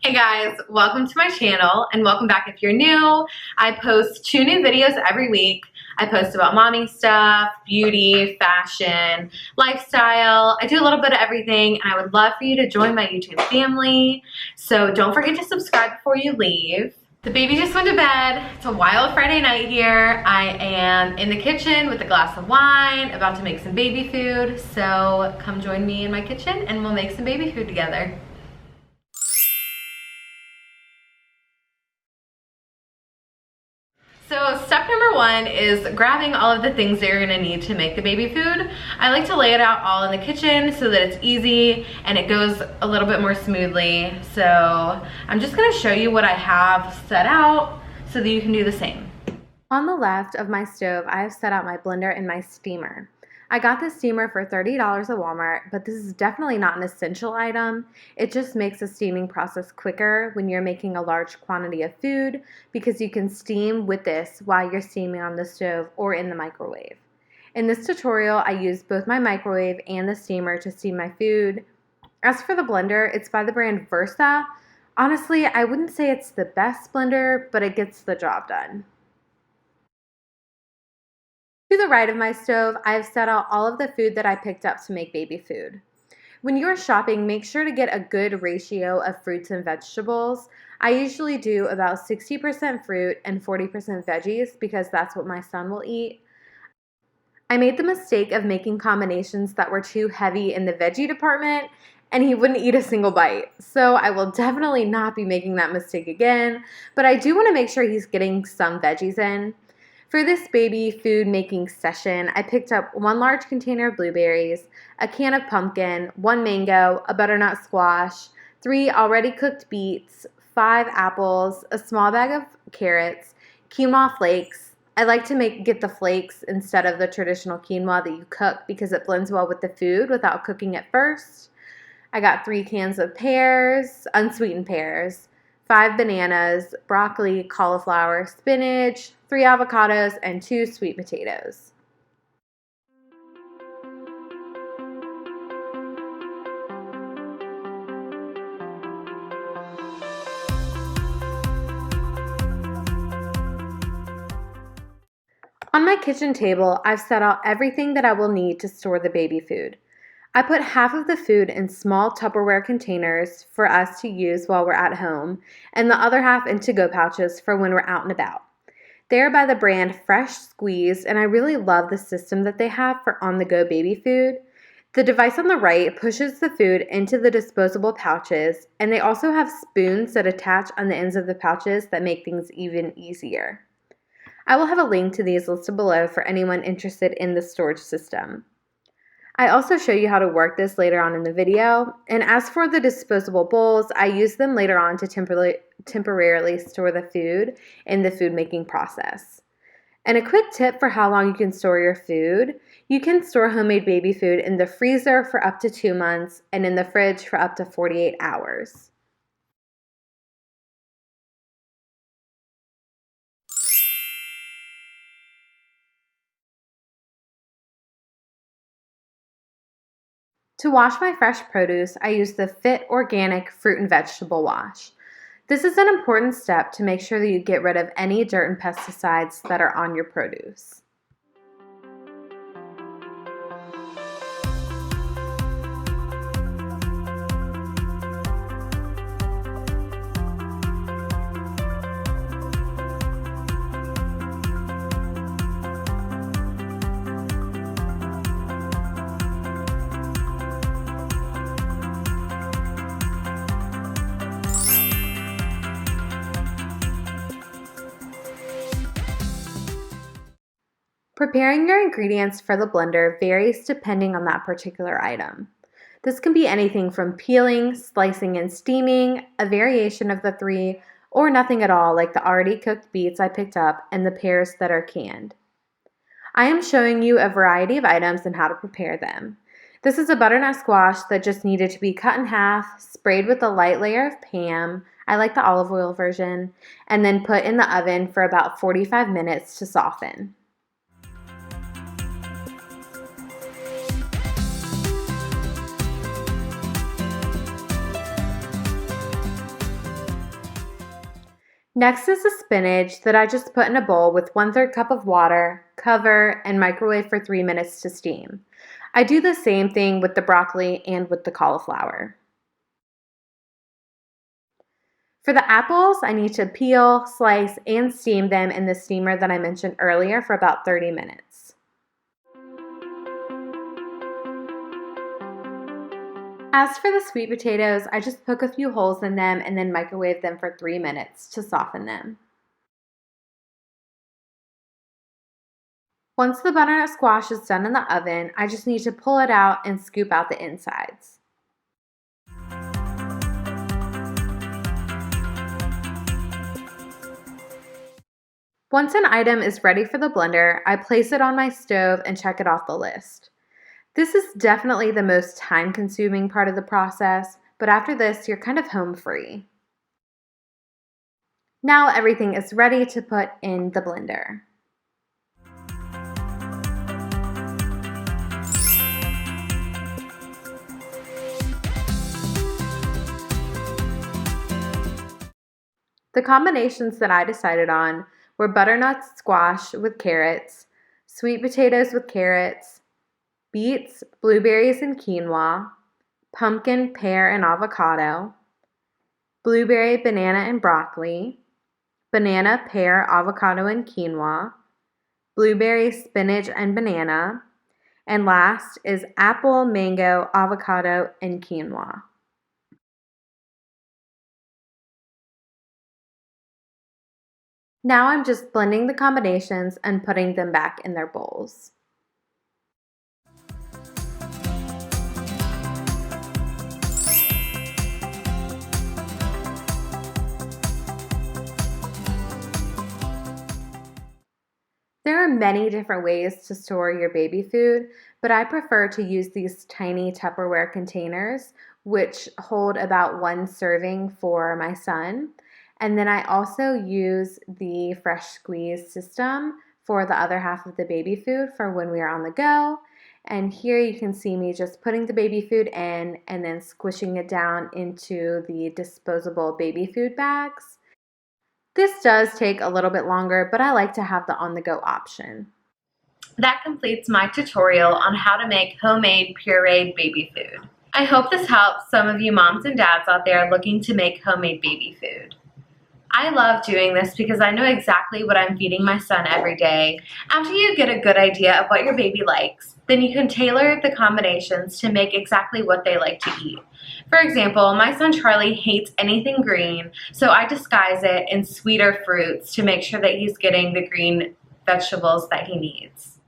Hey guys, welcome to my channel and welcome back if you're new. I post 2 new videos every week. I post about mommy stuff, beauty, fashion, lifestyle. I do a little bit of everything and I would love for you to join my YouTube family. So don't forget to subscribe before you leave. The baby just went to bed. It's a wild Friday night here. I am in the kitchen with a glass of wine, about to make some baby food. So come join me in my kitchen and we'll make some baby food together. So step number 1 is grabbing all of the things that you're gonna need to make the baby food. I like to lay it out all in the kitchen so that it's easy and it goes a little bit more smoothly. So I'm just gonna show you what I have set out so that you can do the same. On the left of my stove, I have set out my blender and my steamer. I got this steamer for $30 at Walmart, but this is definitely not an essential item. It just makes the steaming process quicker when you're making a large quantity of food because you can steam with this while you're steaming on the stove or in the microwave. In this tutorial, I used both my microwave and the steamer to steam my food. As for the blender, it's by the brand Versa. Honestly, I wouldn't say it's the best blender, but it gets the job done. To the right of my stove, I have set out all of the food that I picked up to make baby food. When you are shopping, make sure to get a good ratio of fruits and vegetables. I usually do about 60% fruit and 40% veggies because that's what my son will eat. I made the mistake of making combinations that were too heavy in the veggie department and he wouldn't eat a single bite. So I will definitely not be making that mistake again, but I do want to make sure he's getting some veggies in. For this baby food making session, I picked up 1 large container of blueberries, a can of pumpkin, 1 mango, a butternut squash, 3 already cooked beets, 5 apples, a small bag of carrots, quinoa flakes. I like to get the flakes instead of the traditional quinoa that you cook because it blends well with the food without cooking it first. I got 3 cans of pears, unsweetened pears, 5 bananas, broccoli, cauliflower, spinach, 3 avocados, and 2 sweet potatoes. On my kitchen table, I've set out everything that I will need to store the baby food. I put half of the food in small Tupperware containers for us to use while we're at home, and the other half in to-go pouches for when we're out and about. They are by the brand Fresh Squeeze, and I really love the system that they have for on-the-go baby food. The device on the right pushes the food into the disposable pouches, and they also have spoons that attach on the ends of the pouches that make things even easier. I will have a link to these listed below for anyone interested in the storage system. I also show you how to work this later on in the video, and as for the disposable bowls, I use them later on to temporarily store the food in the food making process. And a quick tip for how long you can store your food: you can store homemade baby food in the freezer for up to 2 months and in the fridge for up to 48 hours. To wash my fresh produce, I use the Fit Organic Fruit and Vegetable Wash. This is an important step to make sure that you get rid of any dirt and pesticides that are on your produce. Preparing your ingredients for the blender varies depending on that particular item. This can be anything from peeling, slicing, and steaming, a variation of the 3, or nothing at all like the already cooked beets I picked up and the pears that are canned. I am showing you a variety of items and how to prepare them. This is a butternut squash that just needed to be cut in half, sprayed with a light layer of Pam, I like the olive oil version, and then put in the oven for about 45 minutes to soften. Next is the spinach that I just put in a bowl with 1/3 cup of water, cover, and microwave for 3 minutes to steam. I do the same thing with the broccoli and with the cauliflower. For the apples, I need to peel, slice, and steam them in the steamer that I mentioned earlier for about 30 minutes. As for the sweet potatoes, I just poke a few holes in them and then microwave them for 3 minutes to soften them. Once the butternut squash is done in the oven, I just need to pull it out and scoop out the insides. Once an item is ready for the blender, I place it on my stove and check it off the list. This is definitely the most time-consuming part of the process, but after this, you're kind of home free. Now everything is ready to put in the blender. The combinations that I decided on were butternut squash with carrots, sweet potatoes with carrots, beets, blueberries, and quinoa, pumpkin, pear, and avocado, blueberry, banana, and broccoli, banana, pear, avocado, and quinoa, blueberry, spinach, and banana, and last is apple, mango, avocado, and quinoa. Now I'm just blending the combinations and putting them back in their bowls. There are many different ways to store your baby food, but I prefer to use these tiny Tupperware containers, which hold about 1 serving for my son. And then I also use the fresh squeeze system for the other half of the baby food for when we are on the go. And here you can see me just putting the baby food in and then squishing it down into the disposable baby food bags. This does take a little bit longer, but I like to have the on-the-go option. That completes my tutorial on how to make homemade pureed baby food. I hope this helps some of you moms and dads out there looking to make homemade baby food. I love doing this because I know exactly what I'm feeding my son every day. After you get a good idea of what your baby likes, then you can tailor the combinations to make exactly what they like to eat. For example, my son Charlie hates anything green, so I disguise it in sweeter fruits to make sure that he's getting the green vegetables that he needs.